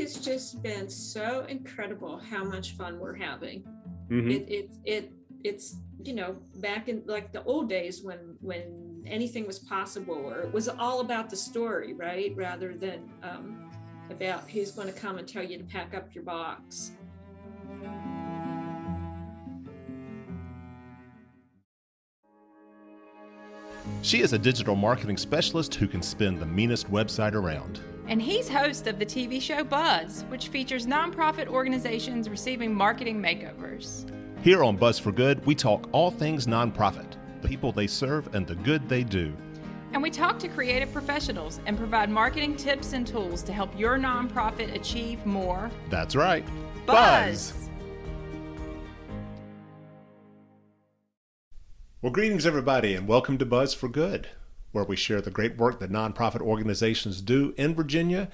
has just been so incredible how much fun we're having. It's back in like the old days when anything was possible, or it was all about the story, right, rather than about who's going to come and tell you to pack up your box. She is a digital marketing specialist who can spin the meanest website around. And he's host of the TV show Buzz, which features nonprofit organizations receiving marketing makeovers. Here on Buzz for Good, we talk all things nonprofit, the people they serve and the good they do. And we talk to creative professionals and provide marketing tips and tools to help your nonprofit achieve more. That's right. Buzz! Well, greetings everybody, and welcome to Buzz for Good, where we share the great work that nonprofit organizations do in Virginia.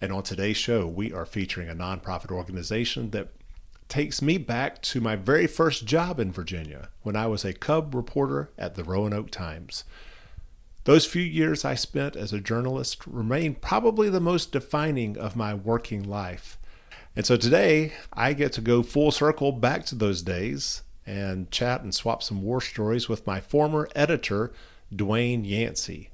And on today's show, we are featuring a nonprofit organization that takes me back to my very first job in Virginia when I was a cub reporter at the Roanoke Times. Those few years I spent as a journalist remain probably the most defining of my working life. And so today I get to go full circle back to those days and chat and swap some war stories with my former editor, Dwayne Yancey.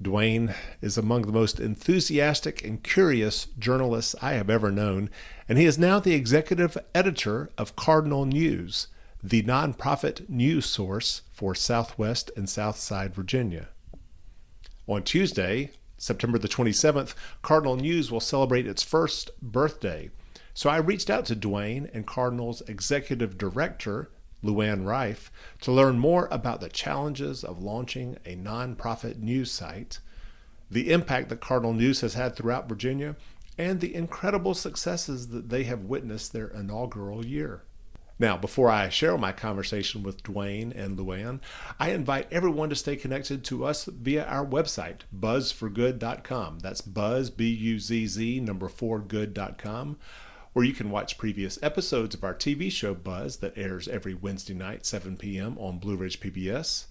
Dwayne is among the most enthusiastic and curious journalists I have ever known, and he is now the executive editor of Cardinal News, the nonprofit news source for Southwest and Southside Virginia. On Tuesday, September the 27th, Cardinal News will celebrate its first birthday. So I reached out to Dwayne and Cardinal's executive director, Luanne Rife, to learn more about the challenges of launching a nonprofit news site, the impact that Cardinal News has had throughout Virginia, and the incredible successes that they have witnessed their inaugural year. Now, before I share my conversation with Dwayne and Luanne, I invite everyone to stay connected to us via our website, buzzforgood.com. That's buzz, B-U-Z-Z, 4good.com. where you can watch previous episodes of our TV show Buzz that airs every Wednesday night, 7 p.m. on Blue Ridge PBS.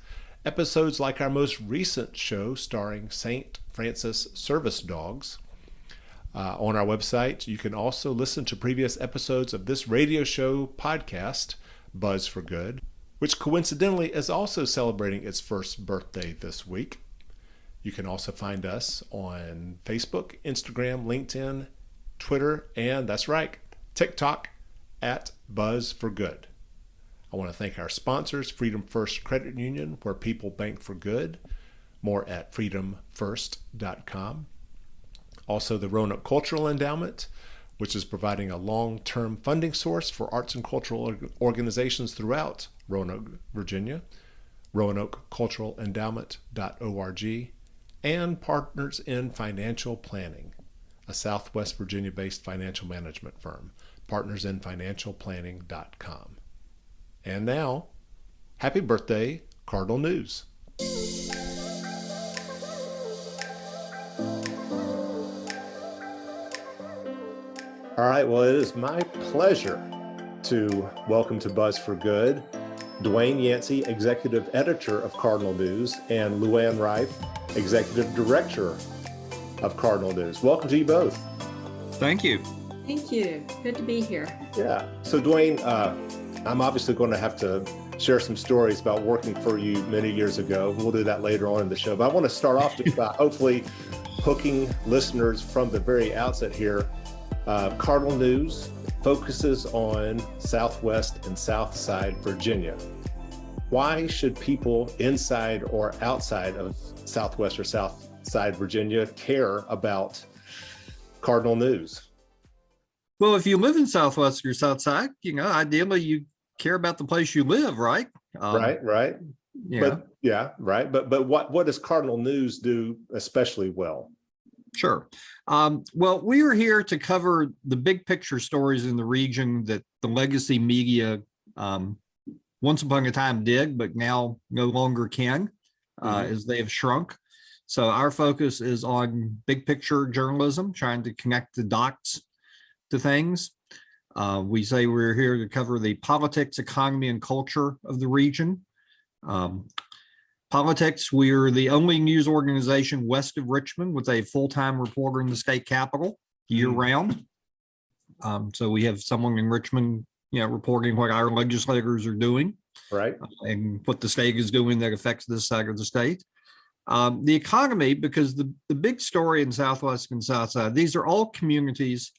Episodes like our most recent show starring St. Francis Service Dogs. On our website, you can also listen to previous episodes of this radio show podcast, Buzz for Good, which coincidentally is also celebrating its first birthday this week. You can also find us on Facebook, Instagram, LinkedIn, Twitter, and that's right, TikTok at Buzz for Good. I want to thank our sponsors, Freedom First Credit Union, where people bank for good. More at freedomfirst.com. Also, the Roanoke Cultural Endowment, which is providing a long-term funding source for arts and cultural organizations throughout Roanoke, Virginia. RoanokeCulturalEndowment.org. And Partners in Financial Planning, a Southwest Virginia-based financial management firm, partnersinfinancialplanning.com. And now, happy birthday, Cardinal News. All right, well, it is my pleasure to welcome to Buzz for Good Dwayne Yancey, Executive Editor of Cardinal News, and Luanne Rife, Executive Director of Cardinal News. Welcome to you both. Thank you. Thank you. Good to be here. Yeah. So Dwayne, I'm obviously going to have to share some stories about working for you many years ago. We'll do that later on in the show. But I want to start off just by hopefully hooking listeners from the very outset here. Cardinal News focuses on Southwest and Southside Virginia. Why should people inside or outside of Southwest or Southside Virginia care about Cardinal News? Well, if you live in Southwest or Southside, ideally you care about the place you live, right? Right. Yeah. But yeah, right. But what does Cardinal News do especially well? Sure. Well, we are here to cover the big picture stories in the region that the legacy media once upon a time did, but now no longer can, as they have shrunk. So our focus is on big picture journalism, trying to connect the dots to things. We say we're here to cover the politics, economy, and culture of the region. Politics, we're the only news organization west of Richmond with a full-time reporter in the state capitol. year round. So we have someone in Richmond, reporting what our legislators are doing, Right. and what the state is doing that affects this side of the state. The economy, because the big story in Southwest and Southside, these are all communities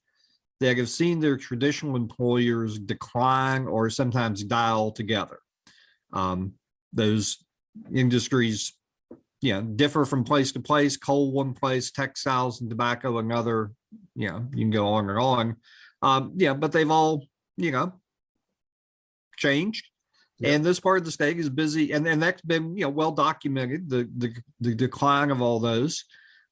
that have seen their traditional employers decline or sometimes die altogether. Those industries, differ from place to place. Coal one place, textiles and tobacco another. You can go on and on. But they've all, changed. Yep. And this part of the state is busy, and that's been, well documented, the decline of all those.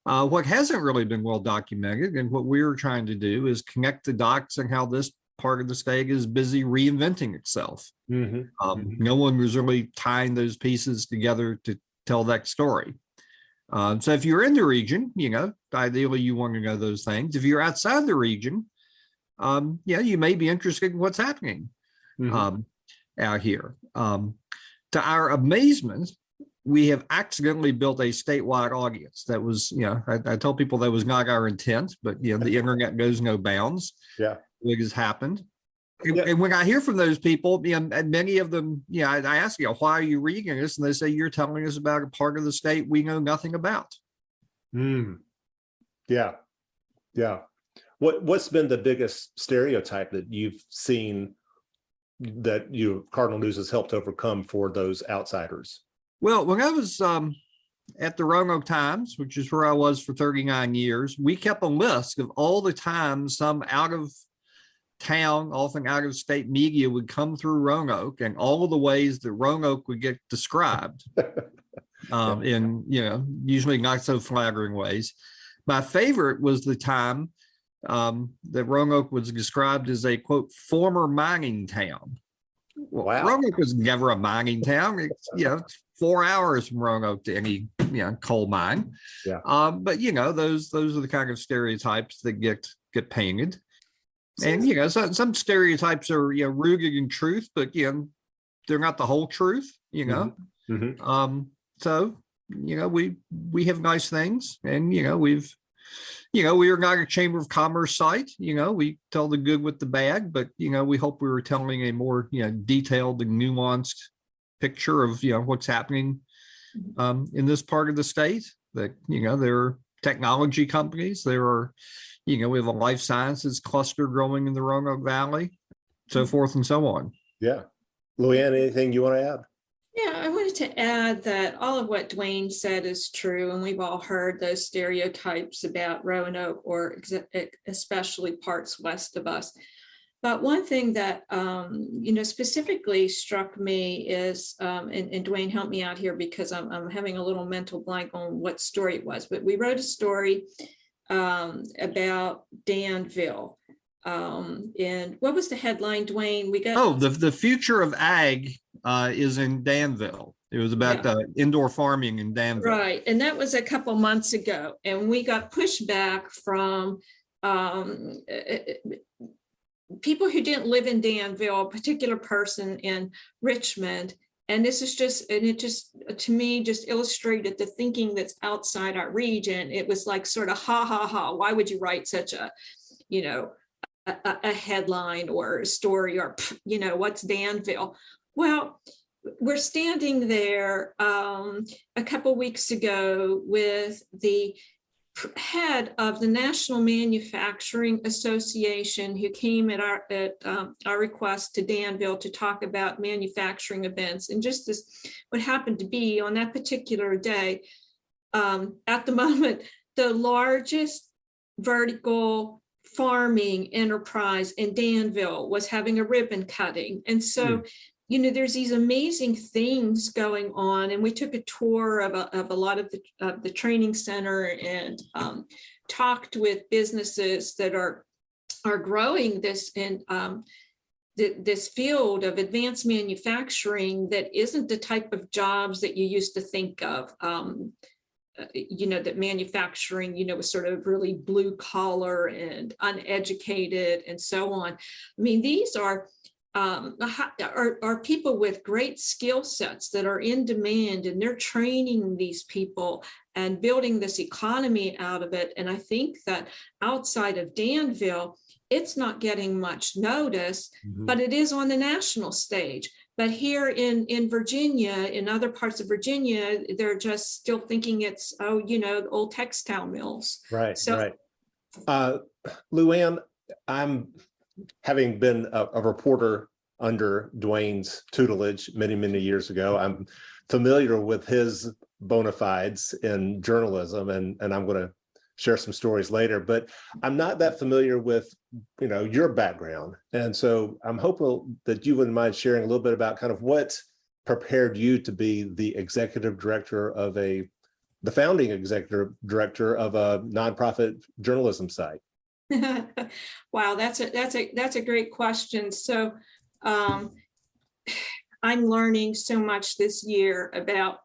What hasn't really been well documented, and what we're trying to do, is connect the dots and how this part of the state is busy reinventing itself. No one was really tying those pieces together to tell that story. So if you're in the region, ideally you want to know those things. If you're outside the region, you may be interested in what's happening out here. To our amazement, we have accidentally built a statewide audience. That was, I tell people that was not our intent, but the internet knows no bounds. Yeah, it has happened. And when I hear from those people, and many of them, I ask, why are you reading this? And they say, you're telling us about a part of the state we know nothing about. Yeah. What's been the biggest stereotype that you've seen that Cardinal News has helped overcome for those outsiders? Well, when I was at the Roanoke Times, which is where I was for 39 years, we kept a list of all the times some out of town, often out of state media would come through Roanoke, and all of the ways that Roanoke would get described in, usually not so flattering ways. My favorite was the time that Roanoke was described as a, quote, former mining town. Well, wow. Roanoke was never a mining town. It's 4 hours from Roanoke to any coal mine. Yeah. But those are the kind of stereotypes that get painted. And some stereotypes are rooted in truth, but they're not the whole truth. So we have nice things, and we are not a Chamber of Commerce site. We tell the good with the bad, but we hope we were telling a more detailed and nuanced picture of what's happening in this part of the state. That there are technology companies, there are we have a life sciences cluster growing in the Roanoke Valley, so forth and so on. Yeah. Luanne, anything you want to add? Yeah, I wanted to add that all of what Dwayne said is true, and we've all heard those stereotypes about Roanoke, or especially parts west of us. But one thing that specifically struck me is, and Dwayne, help me out here because I'm having a little mental blank on what story it was. But we wrote a story about Danville. And what was the headline, Dwayne? We got the future of ag is in Danville. It was about indoor farming in Danville. Right. And that was a couple months ago. And we got pushback from people who didn't live in Danville, a particular person in Richmond. And this is to me, just illustrated the thinking that's outside our region. It was like sort of, ha, ha, ha, why would you write such a headline or a story, or, what's Danville? Well, we're standing there a couple weeks ago with the head of the National Manufacturing Association, who came at our request to Danville to talk about manufacturing events. And just as what happened to be on that particular day, at the moment, the largest vertical farming enterprise in Danville was having a ribbon cutting. And so there's these amazing things going on, and we took a tour of a lot of the training center and talked with businesses that are growing this in this field of advanced manufacturing that isn't the type of jobs that you used to think of. That manufacturing, was sort of really blue collar and uneducated and so on. I mean, these are people with great skill sets that are in demand, and they're training these people and building this economy out of it. And I think that outside of Danville, it's not getting much notice, but it is on the national stage. But here in Virginia, in other parts of Virginia, they're just still thinking it's, old textile mills. Right, So, right. Luanne, I'm having been a reporter under Dwayne's tutelage many, many years ago. I'm familiar with his bona fides in journalism, and I'm going to share some stories later, but I'm not that familiar with, your background. And so I'm hopeful that you wouldn't mind sharing a little bit about kind of what prepared you to be the executive director of the founding executive director of a nonprofit journalism site. Wow, that's a great question. So I'm learning so much this year about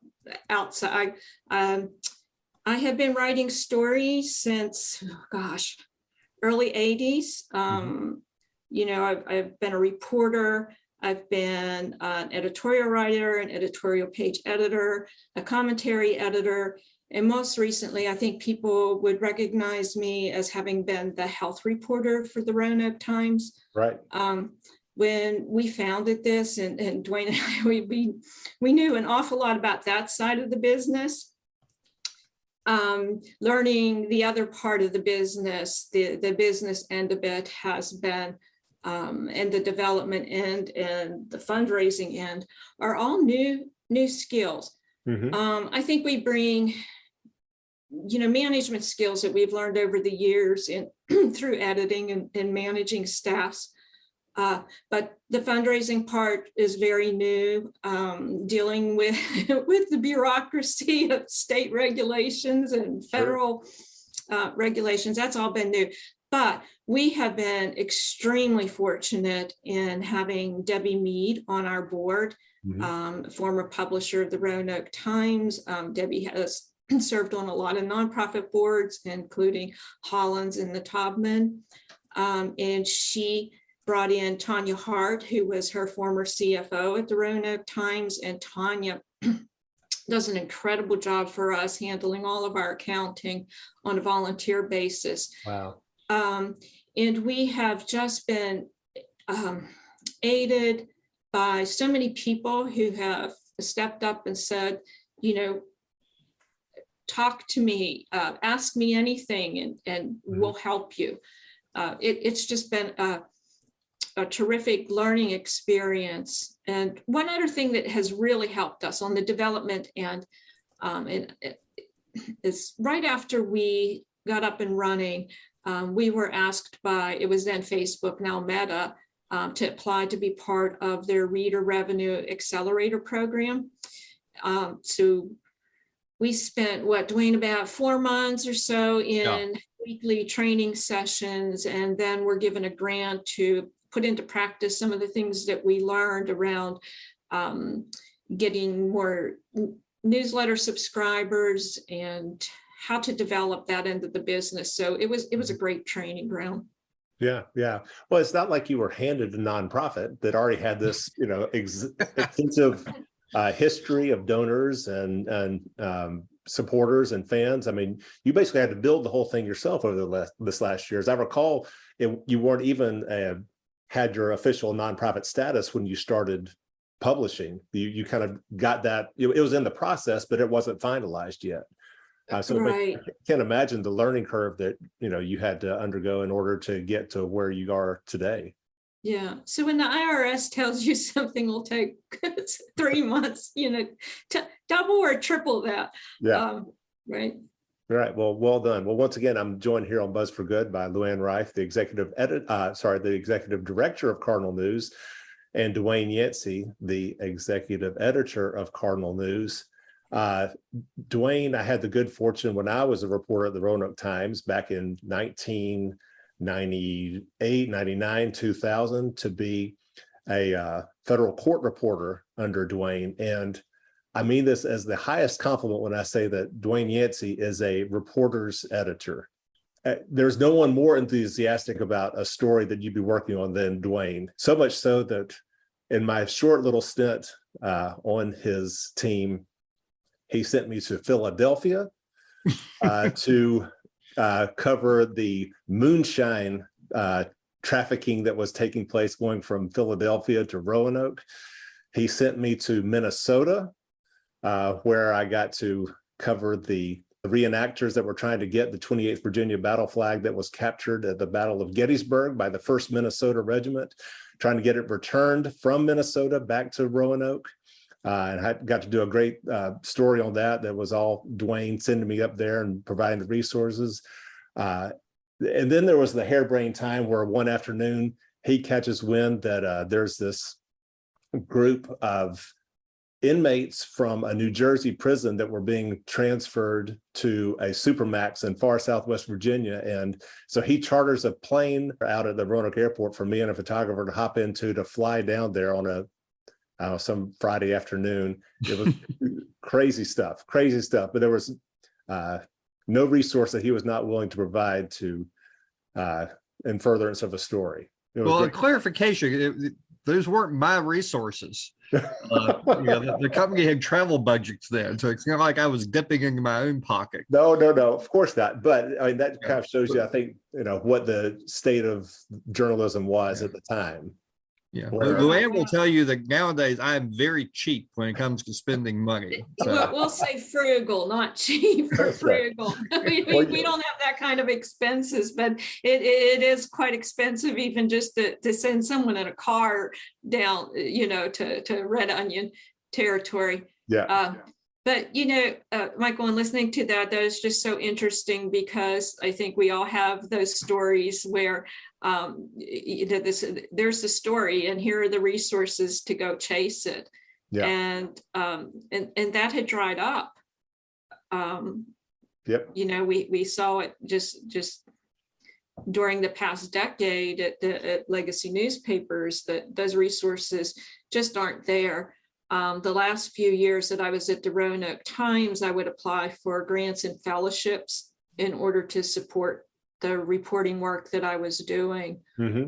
outside. I have been writing stories since, early 80s. I've been a reporter. I've been an editorial writer, an editorial page editor, a commentary editor. And most recently, I think people would recognize me as having been the health reporter for the Roanoke Times. Right. When we founded this, and Dwayne and I, we knew an awful lot about that side of the business. Learning the other part of the business, the business end of it has been, and the development end and the fundraising end are all new skills. I think we bring, management skills that we've learned over the years through editing and managing staffs. But the fundraising part is very new, dealing with the bureaucracy of state regulations and federal regulations. That's all been new. But we have been extremely fortunate in having Debbie Mead on our board, former publisher of the Roanoke Times. Debbie has served on a lot of nonprofit boards, including Hollins and the Taubman. And she brought in Tanya Hart, who was her former CFO at the Roanoke Times. And Tanya does an incredible job for us handling all of our accounting on a volunteer basis. Wow. And we have just been aided by so many people who have stepped up and said, talk to me, ask me anything, and we'll help you. It's just been a terrific learning experience. And one other thing that has really helped us on the development end, is right after we got up and running, we were asked by, it was then Facebook, now Meta, to apply to be part of their Reader Revenue Accelerator program. So we spent, Dwayne, about 4 months or so in weekly training sessions, and then we're given a grant to put into practice some of the things that we learned around getting more newsletter subscribers and how to develop that end of the business. So it was a great training ground. Yeah. Well, it's not like you were handed a nonprofit that already had this, extensive history of donors and supporters and fans. I mean, you basically had to build the whole thing yourself over this last year. As I recall, you weren't even had your official nonprofit status when you started publishing. You kind of got that. It was in the process, but it wasn't finalized yet. So right. I can't imagine the learning curve that you had to undergo in order to get to where you are today. Yeah. So when the IRS tells you something will take 3 months, double or triple that. Yeah. Right. All right. Well done. Well, once again, I'm joined here on Buzz for Good by Luanne Rife, the executive director of Cardinal News, and Dwayne Yancey, the executive editor of Cardinal News. Dwayne, I had the good fortune when I was a reporter at the Roanoke Times back in 1998, 99, 2000 to be a federal court reporter under Dwayne. And I mean this as the highest compliment when I say that Dwayne Yancey is a reporter's editor. There's no one more enthusiastic about a story that you'd be working on than Dwayne. So much so that in my short little stint on his team, he sent me to Philadelphia to cover the moonshine trafficking that was taking place going from Philadelphia to Roanoke. He sent me to Minnesota, where I got to cover the reenactors that were trying to get the 28th Virginia battle flag that was captured at the Battle of Gettysburg by the 1st Minnesota Regiment, trying to get it returned from Minnesota back to Roanoke. And I got to do a great story on that. That was all Dwayne sending me up there and providing the resources. And then there was the harebrained time where one afternoon he catches wind that there's this group of inmates from a New Jersey prison that were being transferred to a supermax in far southwest Virginia. And so he charters a plane out at the Roanoke airport for me and a photographer to hop into to fly down there on some Friday afternoon. It was crazy stuff. But there was no resource that he was not willing to provide to in furtherance of a story. Well, a clarification, those weren't my resources. The company had travel budgets then, so it's not like I was dipping into my own pocket. No, of course not. But I mean, that kind of shows you, I think, what the state of journalism was at the time. Yeah, Luanne will tell you that nowadays I am very cheap when it comes to spending money. So. We'll say frugal, not cheap. Frugal. We don't have that kind of expenses, but it is quite expensive, even just to send someone in a car down, to Red Onion territory. Yeah. But Michael, and listening to that is just so interesting, because I think we all have those stories where there's the story and here are the resources to go chase it. Yeah. And that had dried up. Yep. We saw it just during the past decade at legacy newspapers, that those resources just aren't there. The last few years that I was at the Roanoke Times, I would apply for grants and fellowships in order to support the reporting work that I was doing. Mm-hmm.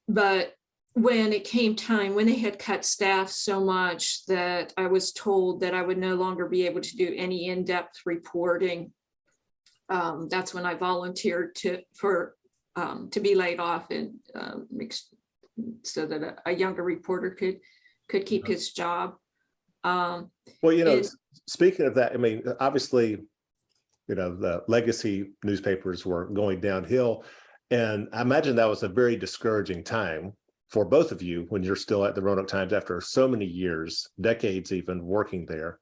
But when it came time, when they had cut staff so much that I was told that I would no longer be able to do any in-depth reporting, that's when I volunteered to be laid off, and so that a younger reporter could keep his job. Well, speaking of that, I mean, obviously, the legacy newspapers were going downhill, and I imagine that was a very discouraging time for both of you when you're still at the Roanoke Times after so many years, decades even, working there.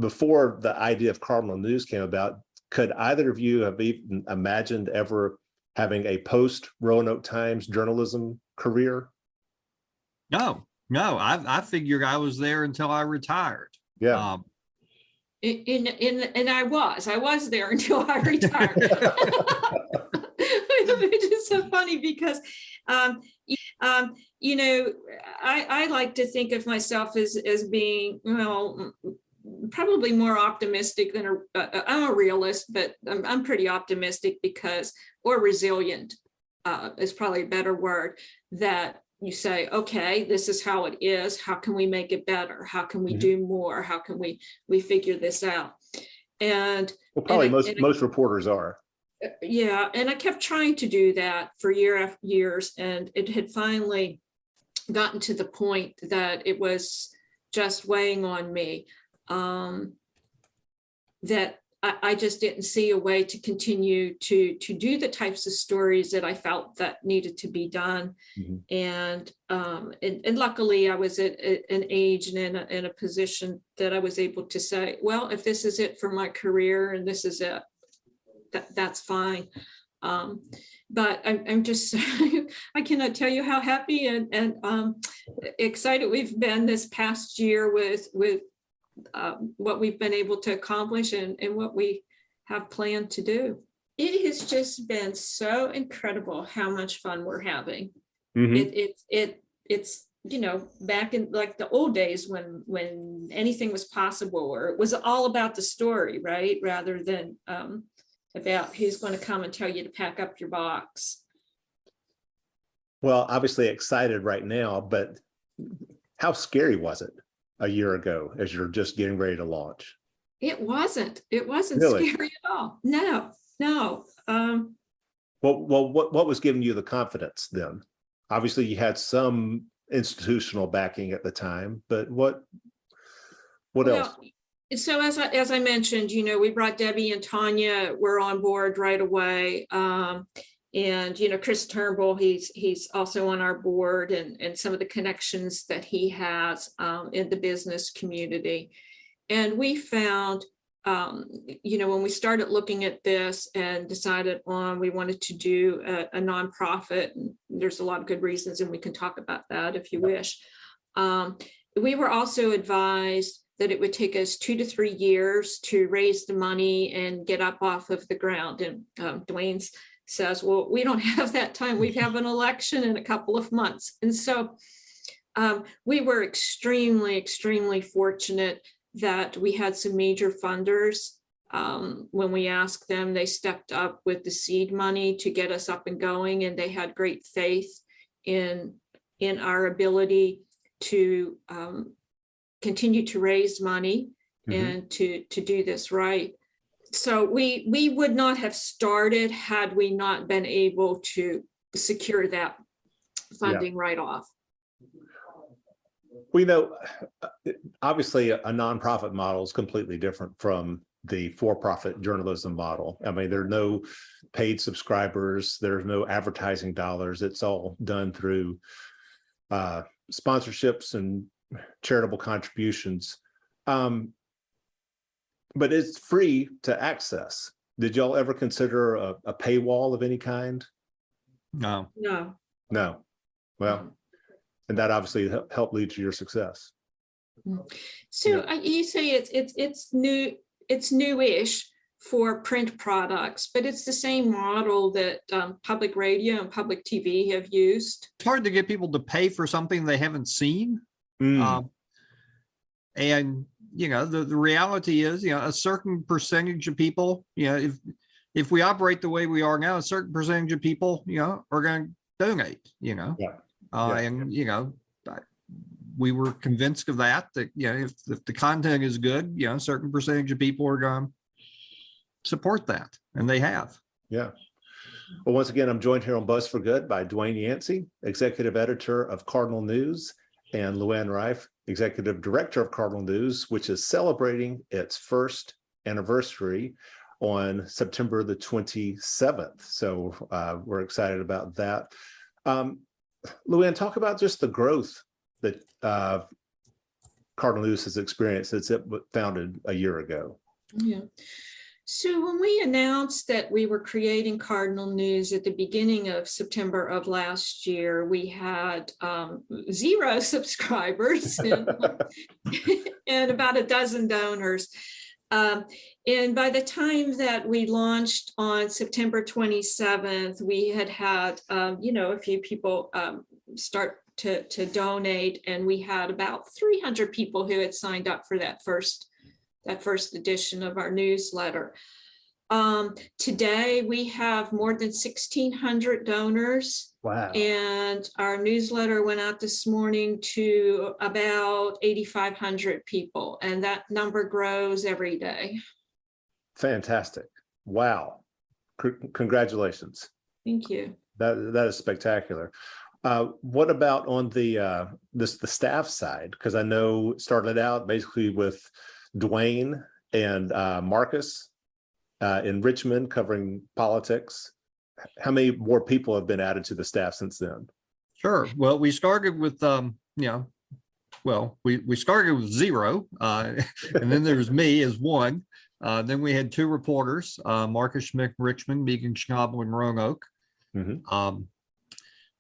Before the idea of Cardinal News came about, could either of you have even imagined ever having a post-Roanoke Times journalism career? No. I figured I was there until I retired. Yeah. And I was there until I retired, which is so funny because, I like to think of myself as being, probably more optimistic than I'm a realist, but I'm pretty optimistic or resilient is probably a better word, that you say, okay, this is how it is. How can we make it better? How can we do more? How can we figure this out? And probably most reporters are. Yeah. And I kept trying to do that for year after years. And it had finally gotten to the point that it was just weighing on me, that I just didn't see a way to continue to do the types of stories that I felt that needed to be done. Mm-hmm. And luckily I was at an age and in a position that I was able to say, well, if this is it for my career and this is it, that's fine. But I'm just, I cannot tell you how happy and excited we've been this past year with what we've been able to accomplish and what we have planned to do. It has just been so incredible how much fun we're having. Mm-hmm. It's back in like the old days when anything was possible, or it was all about the story, right? Rather than about who's going to come and tell you to pack up your box. Well, obviously excited right now, but how scary was it a year ago as you're just getting ready to launch? It wasn't. It wasn't Really? scary at all. No, no. What was giving you the confidence then? Obviously, you had some institutional backing at the time, but what else? Well, so as I mentioned, we brought Debbie and Tanya. We're on board right away. And Chris Turnbull, he's also on our board, and some of the connections that he has in the business community. And we found, when we started looking at this and decided on we wanted to do a nonprofit, and there's a lot of good reasons, and we can talk about that if you wish. We were also advised that it would take us 2 to 3 years to raise the money and get up off of the ground. And Dwayne says, well, we don't have that time. We have an election in a couple of months. And so we were extremely, extremely fortunate that we had some major funders. When we asked them, they stepped up with the seed money to get us up and going, and they had great faith in our ability to continue to raise money and to do this right. So we would not have started had we not been able to secure that funding right off. We know, obviously, a nonprofit model is completely different from the for-profit journalism model. I mean, there are no paid subscribers, there's no advertising dollars. It's all done through sponsorships and charitable contributions. But it's free to access. Did y'all ever consider a paywall of any kind? No. No. Well, and that obviously helped lead to your success. So you say it's new, it's newish for print products, but it's the same model that public radio and public TV have used. It's hard to get people to pay for something they haven't seen. And the reality is, a certain percentage of people, if we operate the way we are now, a certain percentage of people, are going to donate, and we were convinced of that if the content is good, a certain percentage of people are going to support that, and they have. Yeah. Well, once again, I'm joined here on Buzz for Good by Dwayne Yancey, executive editor of Cardinal News, and Luanne Rife, executive director of Cardinal News, which is celebrating its first anniversary on September the 27th. So we're excited about that. Luanne, talk about just the growth that Cardinal News has experienced since it was founded a year ago. Yeah. So when we announced that we were creating Cardinal News at the beginning of September of last year, we had 0 subscribers and about a dozen donors. And by the time that we launched on September 27th, we had a few people start to donate, and we had about 300 people who had signed up for that first edition of our newsletter. Today we have more than 1,600 donors. Wow. And our newsletter went out this morning to about 8,500 people, and that number grows every day. Fantastic. Wow. Congratulations. Thank you. That is spectacular. What about on the staff side? Because I know it started out basically with Dwayne and Marcus in Richmond covering politics. How many more people have been added to the staff since then? Sure. Well, we started with we started with 0, and then there was me as one. Then we had 2 reporters, Marcus Schmidt, Richmond, Megan Schnabel in Roanoke.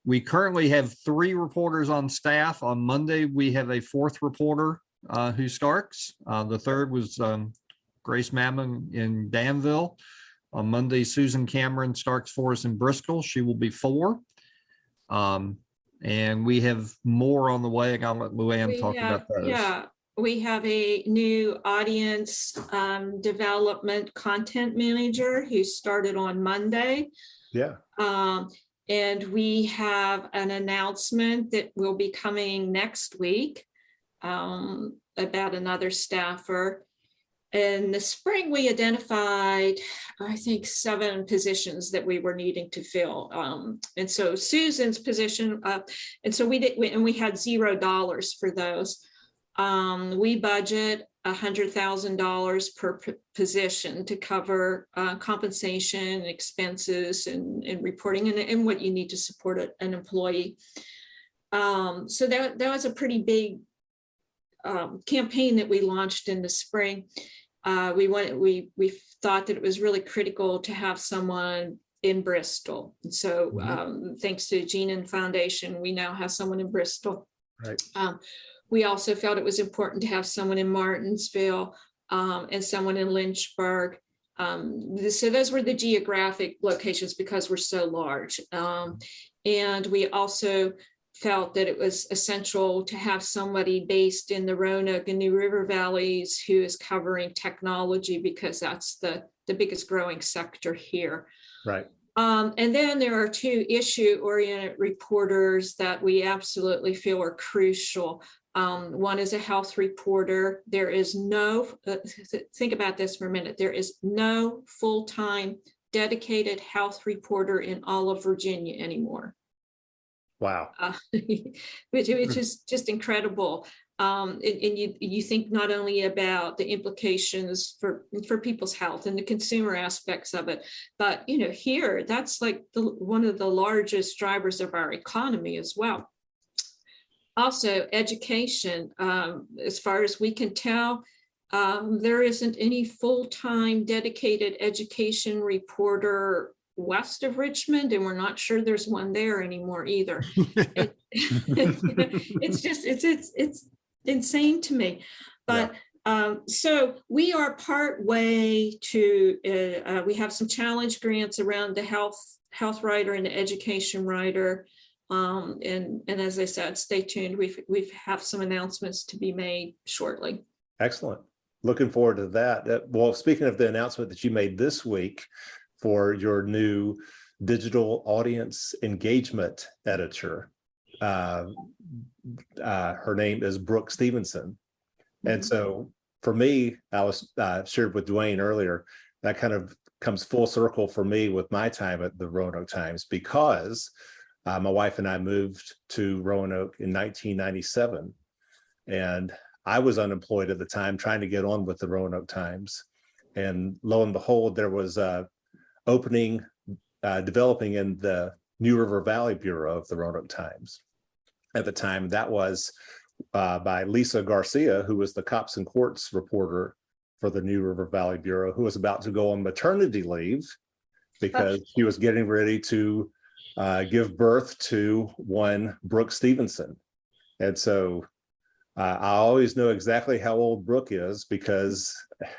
We currently have 3 reporters on staff. On Monday, we have a 4th reporter who starts. The 3rd was Grace Mammon in Danville. On Monday, Susan Cameron starts for us in Bristol. She will be 4. And we have more on the way. And I'll let Luanne talk about those. Yeah, we have a new audience development content manager who started on Monday. Yeah. And we have an announcement that will be coming next week about another staffer. In the spring, we identified, I think, 7 positions that we were needing to fill. And so Susan's position, and so we had $0 for those. We budget $100,000 per position to cover compensation, expenses, and reporting, and what you need to support an employee. So that was a pretty big campaign that we launched in the spring. We thought that it was really critical to have someone in Bristol. And so thanks to Gene and Foundation, we now have someone in Bristol. Right. We also felt it was important to have someone in Martinsville and someone in Lynchburg. So those were the geographic locations because we're so large. And we also felt that it was essential to have somebody based in the Roanoke and New River valleys who is covering technology, because that's the biggest growing sector here. Right. And then there are 2 issue-oriented reporters that we absolutely feel are crucial. One is a health reporter. There is no, think about this for a minute, there is no full-time dedicated health reporter in all of Virginia anymore. Wow. Which is just incredible. And you think not only about the implications for people's health and the consumer aspects of it, but here that's like one of the largest drivers of our economy as well. Also, education. As far as we can tell, there isn't any full-time dedicated education reporter west of Richmond, and we're not sure there's one there anymore either. It's insane to me. But so we are part way to we have some challenge grants around the health writer and the education writer. And as I said, stay tuned. We have some announcements to be made shortly. Excellent. Looking forward to that. Well, speaking of the announcement that you made this week for your new digital audience engagement editor, her name is Brooke Stevenson. And so for me, I was shared with Dwayne earlier, that kind of comes full circle for me with my time at the Roanoke Times, because my wife and I moved to Roanoke in 1997, and I was unemployed at the time trying to get on with the Roanoke Times. And lo and behold, there was opening, developing in the New River Valley Bureau of the Roanoke Times. At the time, that was by Lisa Garcia, who was the Cops and Courts reporter for the New River Valley Bureau, who was about to go on maternity leave because she was getting ready to give birth to one Brooke Stevenson. And so I always know exactly how old Brooke is, because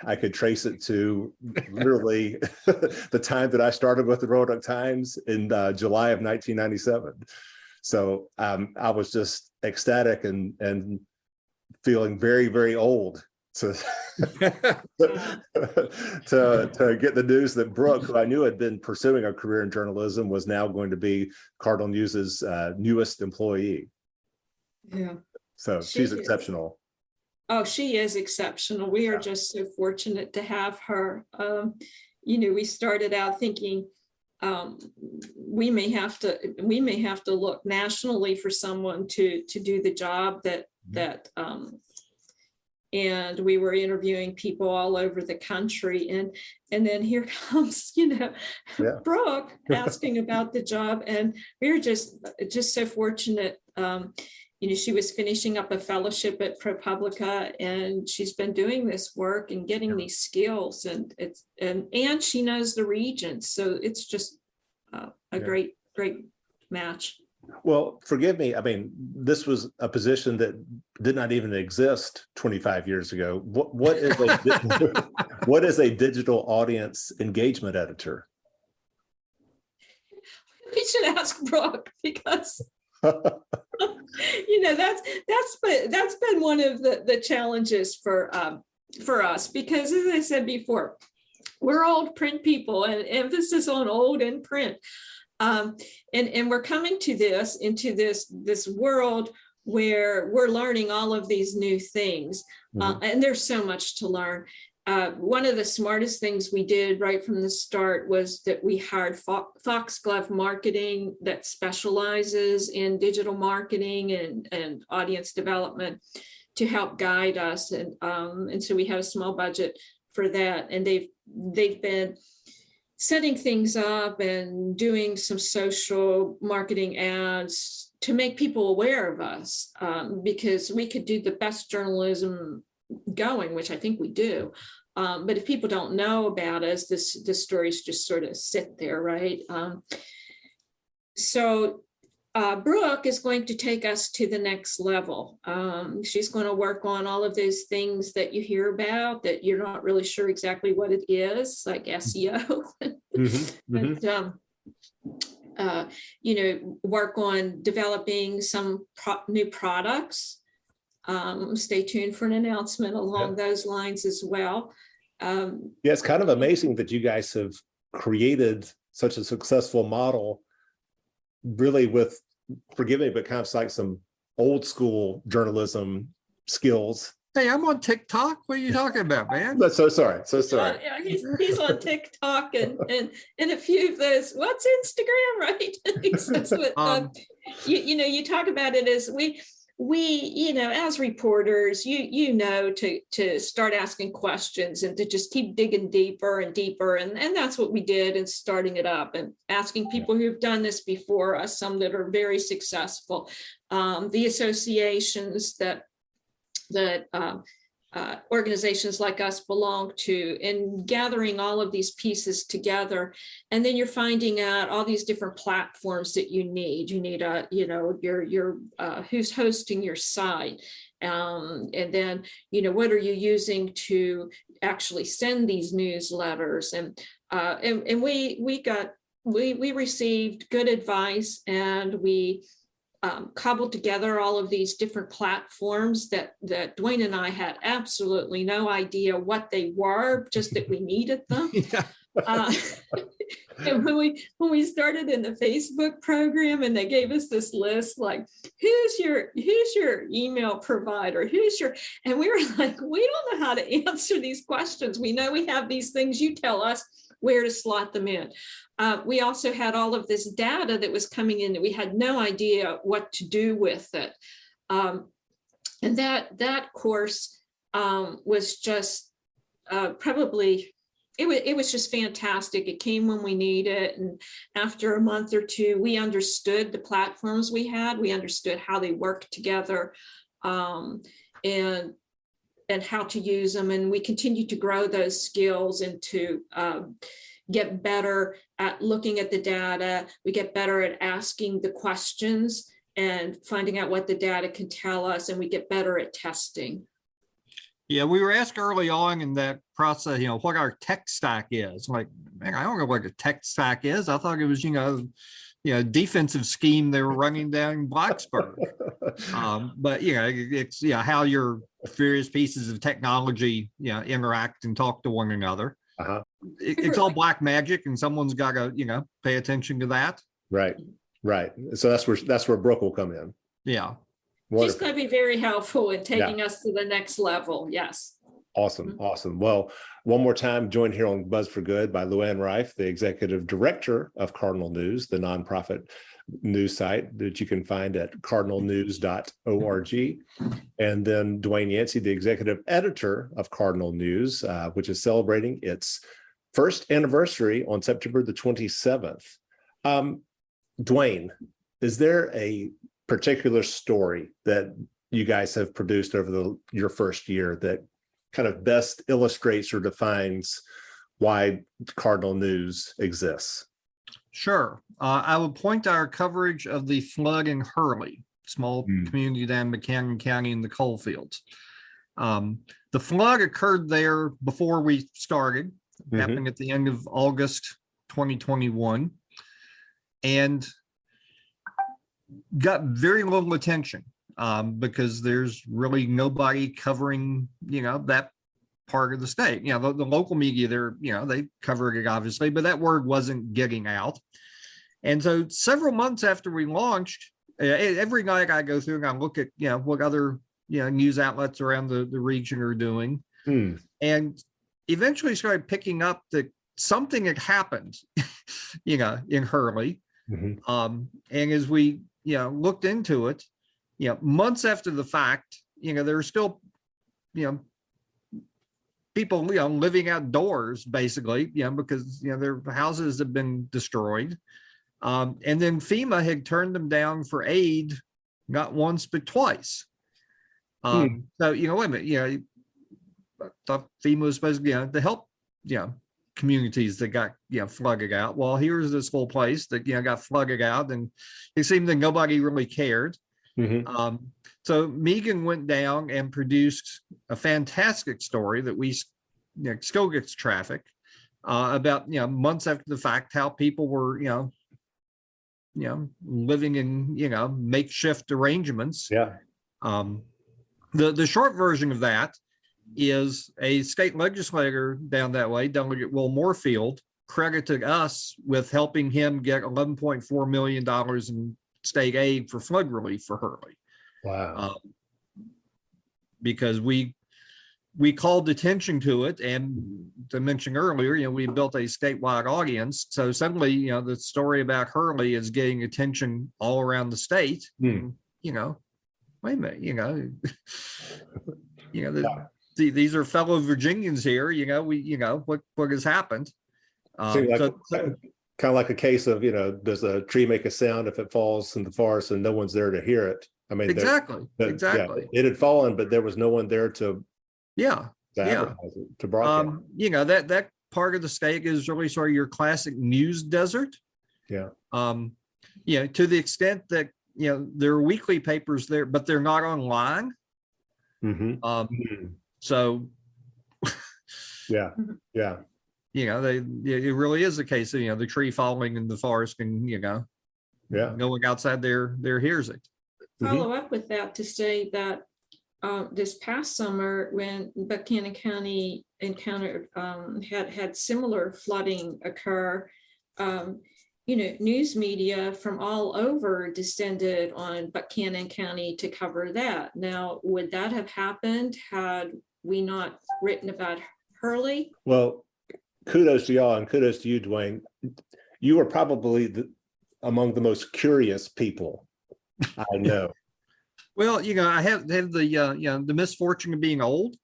I could trace it to literally the time that I started with the Roanoke Times in July of 1997. So I was just ecstatic and feeling very, very old to to get the news that Brooke, who I knew had been pursuing a career in journalism, was now going to be Cardinal News's newest employee. Yeah. So she's exceptional. Oh, she is exceptional. We are just so fortunate to have her. We started out thinking we may have to look nationally for someone to do the job that and we were interviewing people all over the country, and then here comes Brooke asking about the job, and we were just so fortunate. She was finishing up a fellowship at ProPublica, and she's been doing this work and getting these skills, and she knows the region, so it's just a great match. Well, forgive me. I mean, this was a position that did not even exist 25 years ago. What is a digital audience engagement editor? We should ask Brooke, because that's been one of the challenges for us, because as I said before, we're old print people, and emphasis on old and print. And we're coming into this world where we're learning all of these new things, and there's so much to learn. one of the smartest things we did right from the start was that we hired Foxglove Marketing that specializes in digital marketing and audience development to help guide us. And so we have a small budget for that. And they've been setting things up and doing some social marketing ads to make people aware of us, because we could do the best journalism going, which I think we do. But if people don't know about us, the stories just sort of sit there, right? So Brooke is going to take us to the next level. She's going to work on all of those things that you hear about that you're not really sure exactly what it is, like SEO. Work on developing some new products. Stay tuned for an announcement along those lines as well. Yeah, it's kind of amazing that you guys have created such a successful model, really with, forgive me, but kind of like some old school journalism skills. Hey, I'm on TikTok. What are you talking about, man? So sorry. Yeah, he's on TikTok and a few of those. What's Instagram, right? That's what, you talk about it as we as reporters, to start asking questions and to just keep digging deeper and deeper. And that's what we did in starting it up and asking people who've done this before us, some that are very successful, the associations that organizations like us belong to, and gathering all of these pieces together. And then you're finding out all these different platforms that you need. You need your who's hosting your site. And then, what are you using to actually send these newsletters? And we received good advice, and we cobbled together all of these different platforms that Dwayne and I had absolutely no idea what they were, just that we needed them. And when we started in the Facebook program, and they gave us this list, like, who's your email provider, and we were like, we don't know how to answer these questions. We know we have these things, you tell us where to slot them in. We also had all of this data that was coming in that we had no idea what to do with it. And that course was just probably, it was just fantastic. It came when we needed it. And after a month or two, we understood the platforms we had. We understood how they worked together, and how to use them. And we continued to grow those skills and to get better at looking at the data. We get better at asking the questions and finding out what the data can tell us, and we get better at testing. Yeah, we were asked early on in that process, what our tech stack is. Like, man, I don't know what a tech stack is. I thought it was, defensive scheme they were running down Blacksburg. But it's how your various pieces of technology interact and talk to one another. It's all black magic, and someone's got to pay attention to that. Right. So that's where Brooke will come in. Yeah. Wonderful. She's going to be very helpful in taking us to the next level. Yes. Awesome. Well, one more time, joined here on Buzz for Good by Luanne Rife, the executive director of Cardinal News, the nonprofit news site that you can find at cardinalnews.org. And then Dwayne Yancey, the executive editor of Cardinal News, which is celebrating its first anniversary on September the 27th. Dwayne, is there a particular story that you guys have produced over your first year that kind of best illustrates or defines why Cardinal News exists? Sure. I would point to our coverage of the flood in Hurley, small community down in Buchanan County in the coal fields. The flood occurred there before we started, happening at the end of August 2021, and got very little attention because there's really nobody covering, that part of the state. The local media there, they covered it obviously, but that word wasn't getting out. And so several months after we launched, every night I go through and I look at, what other, news outlets around the region are doing. And, eventually started picking up that something had happened, in Hurley. And as we, looked into it, months after the fact, there were still, people, living outdoors basically, because, their houses have been destroyed. And then FEMA had turned them down for aid, not once, but twice. So, wait a minute, I thought FEMA was supposed to, to help, communities that got, flooded out. Well, here's this whole place that, got flooded out, and it seemed that nobody really cared. So Megan went down and produced a fantastic story that we, still gets traffic, about, months after the fact, how people were, living in, makeshift arrangements. Yeah. The short version of that is a state legislator down that way, Delegate Will Moorfield, credited us with helping him get $11.4 million in state aid for flood relief for Hurley. Wow. Because we called attention to it, and to mention earlier, we built a statewide audience. So suddenly, the story about Hurley is getting attention all around the state. And, wait a minute, these are fellow Virginians here. What has happened? Seems like kind of like a case of, does a tree make a sound if it falls in the forest and no one's there to hear it? I mean, exactly. Yeah, it had fallen, but there was no one there to advertise it, to broadcast. That part of the state is really sort of your classic news desert. Yeah. To the extent that there are weekly papers there, but they're not online. So yeah. It really is a case of the tree falling in the forest, and no one outside there hears it. Follow up with that to say that this past summer, when Buchanan County encountered had similar flooding occur, news media from all over descended on Buchanan County to cover that. Now, would that have happened had we not written about Hurley? Well, kudos to y'all, and kudos to you, Dwayne. You are probably among the most curious people I know. Well, I have the misfortune of being old.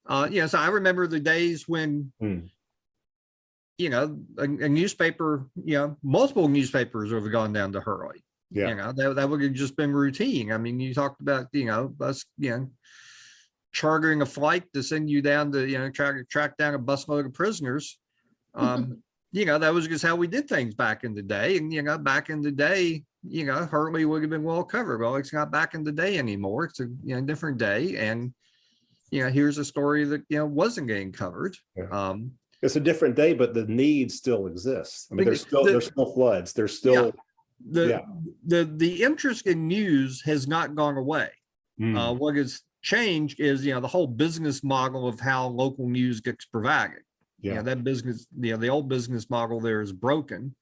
So I remember the days when a newspaper, multiple newspapers would have gone down to Hurley. Yeah. That would have just been routine. I mean, you talked about, us, chartering a flight to send you down to, try to track down a busload of prisoners. That was just how we did things back in the day. And, back in the day, Hurley would have been well covered. Well, it's not back in the day anymore. It's a different day. And, here's a story that, wasn't getting covered. Yeah. It's a different day, but the need still exists. I mean, there's still floods. There's still the interest in news has not gone away. What has changed is the whole business model of how local news gets provided. That business, the old business model there is broken.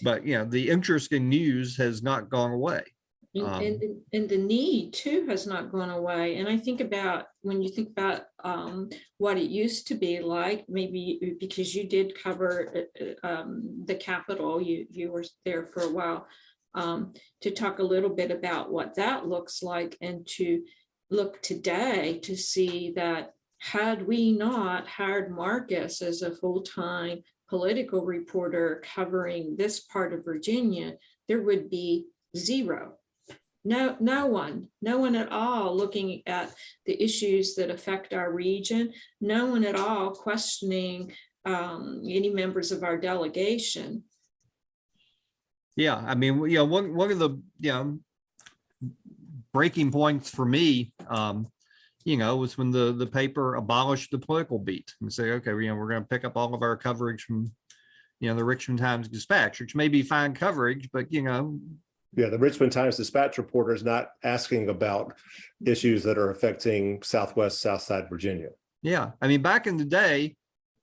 But the interest in news has not gone away. And the need too has not gone away. And I think about when you think about what it used to be like, maybe because you did cover the Capitol, you were there for a while, to talk a little bit about what that looks like, and to look today to see that had we not hired Marcus as a full-time political reporter covering this part of Virginia, there would be zero. No one at all looking at the issues that affect our region, no one at all questioning any members of our delegation. Yeah, I mean, one of the breaking points for me, was when the paper abolished the political beat and say, okay, we're going to pick up all of our coverage from, the Richmond Times-Dispatch, which may be fine coverage, but the Richmond Times-Dispatch reporter is not asking about issues that are affecting Southside Virginia. Yeah. I mean, back in the day,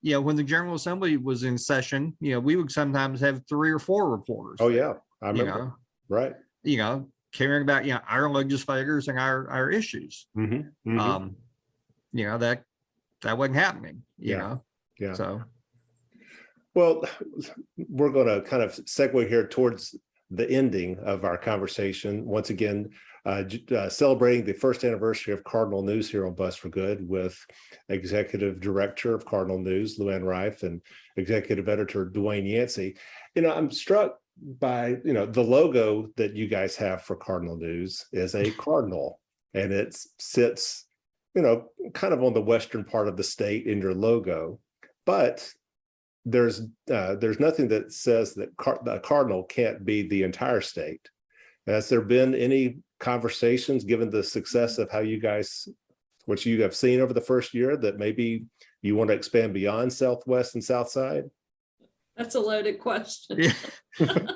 when the General Assembly was in session, we would sometimes have 3 or 4 reporters. Oh, yeah. I remember. Right. Caring about, our legislators and our issues. that wasn't happening, you know? Yeah. So. Well, we're going to kind of segue here towards the ending of our conversation. Once again, celebrating the first anniversary of Cardinal News here on Buzz for Good with Executive Director of Cardinal News, Luanne Rife, and Executive Editor Dwayne Yancey. I'm struck by, the logo that you guys have for Cardinal News is a cardinal, and it sits, kind of on the western part of the state in your logo. But there's nothing that says that the cardinal can't be the entire state. Has there been any conversations, given the success of how you guys, what you have seen over the first year, that maybe you want to expand beyond Southwest and South Side? That's a loaded question.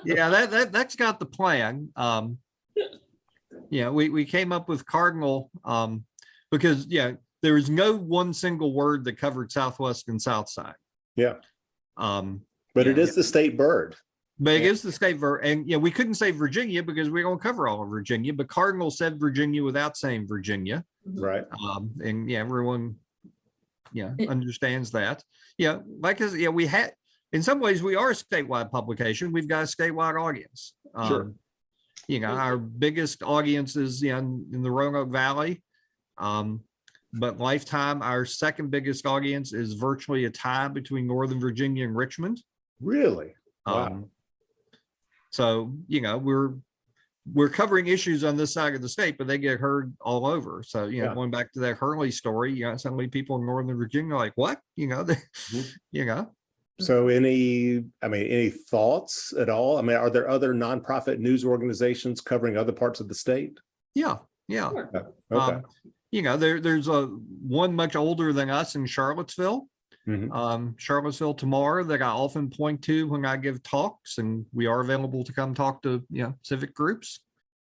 Yeah, that's got the plan. We came up with Cardinal because there was no one single word that covered Southwest and South Side. Yeah. But it is the state bird. But it is the state bird. And we couldn't say Virginia because we don't cover all of Virginia, but Cardinal said Virginia without saying Virginia. Right. And everyone understands that. Like we had, in some ways we are a statewide publication. We've got a statewide audience. Sure. Our biggest audience is in the Roanoke Valley. But lifetime, our second biggest audience is virtually a tie between Northern Virginia and Richmond. Really? Wow. So, we're covering issues on this side of the state, but they get heard all over. So, going back to that Hurley story, suddenly people in Northern Virginia are like, what? So any thoughts at all? Are there other nonprofit news organizations covering other parts of the state? Yeah. Sure. Okay. There's one much older than us in Charlottesville, Charlottesville tomorrow, that I often point to when I give talks, and we are available to come talk to civic groups.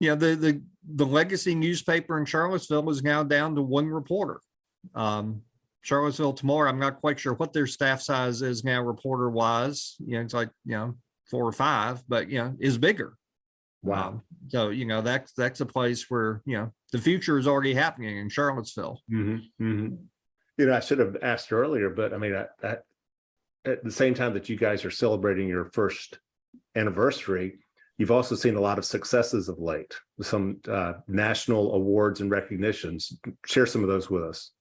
The legacy newspaper in Charlottesville is now down to one reporter. Charlottesville tomorrow, I'm not quite sure what their staff size is now, reporter wise. It's like 4 or 5, but is bigger. Wow. So that's a place where the future is already happening in Charlottesville. I should have asked earlier, but at the same time that you guys are celebrating your first anniversary, you've also seen a lot of successes of late, some national awards and recognitions. Share some of those with us.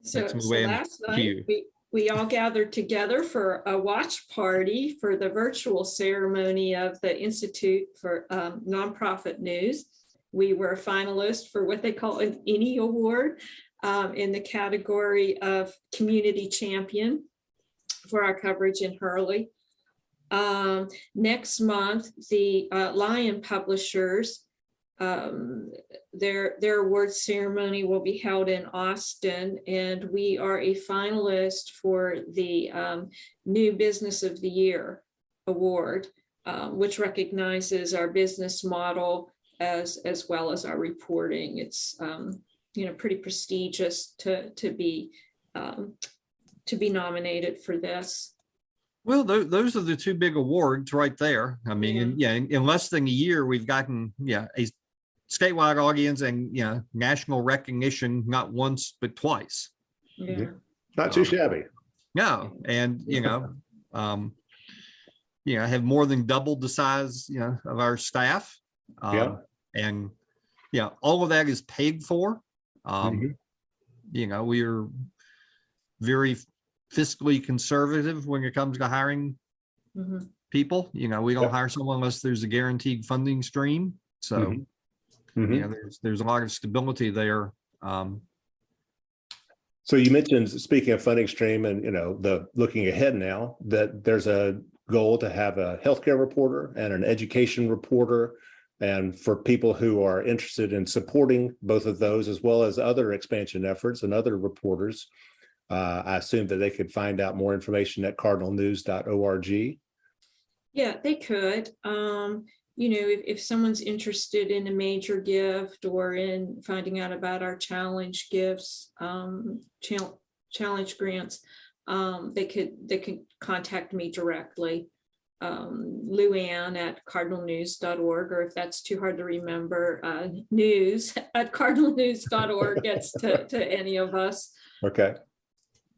So last night we all gathered together for a watch party for the virtual ceremony of the Institute for Nonprofit News. We were finalists for what they call an inaugural in the category of community champion for our coverage in Hurley. Next month, the Lion Publishers, their award ceremony will be held in Austin, and we are a finalist for the New Business of the Year award, which recognizes our business model as well as our reporting. It's pretty prestigious to be nominated for this. Well, those are the two big awards right there. In less than a year, we've gotten a statewide audience and national recognition, not once but twice. Not too shabby. No, and have more than doubled the size of our staff. And all of that is paid for. We are very fiscally conservative when it comes to hiring people. We don't hire someone unless there's a guaranteed funding stream. So there's a lot of stability there. So you mentioned, speaking of funding stream and the looking ahead now, that there's a goal to have a healthcare reporter and an education reporter. And for people who are interested in supporting both of those, as well as other expansion efforts and other reporters, I assume that they could find out more information at cardinalnews.org. Yeah, they could. If someone's interested in a major gift or in finding out about our challenge gifts, challenge grants, they could contact me directly. Luanne at cardinalnews.org, or if that's too hard to remember, news at cardinalnews.org gets to any of us. Okay,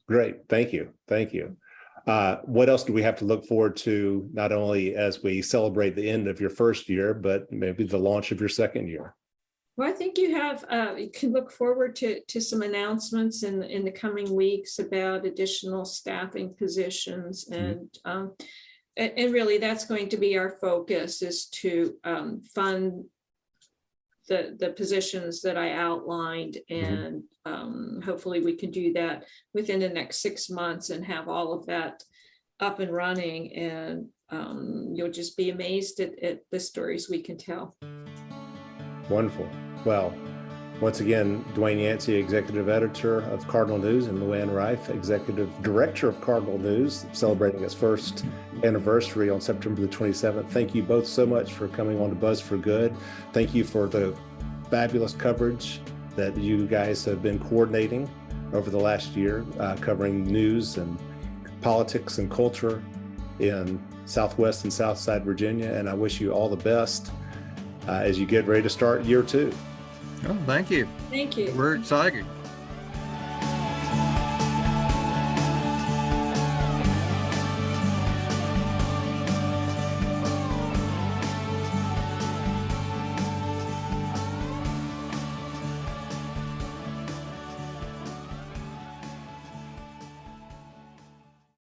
great. Thank you. Thank you. What else do we have to look forward to, not only as we celebrate the end of your first year, but maybe the launch of your second year? Well, I think you can look forward to some announcements in the coming weeks about additional staffing positions, and really that's going to be our focus, is to fund the positions that I outlined, and hopefully we can do that within the next 6 months and have all of that up and running, and you'll just be amazed at the stories we can tell. Wonderful. Well, once again, Dwayne Yancey, Executive Editor of Cardinal News, and Luanne Rife, Executive Director of Cardinal News, celebrating its first anniversary on September the 27th. Thank you both so much for coming on to Buzz for Good. Thank you for the fabulous coverage that you guys have been coordinating over the last year, covering news and politics and culture in Southwest and Southside Virginia. And I wish you all the best as you get ready to start year 2. Oh, thank you. Thank you. We're excited.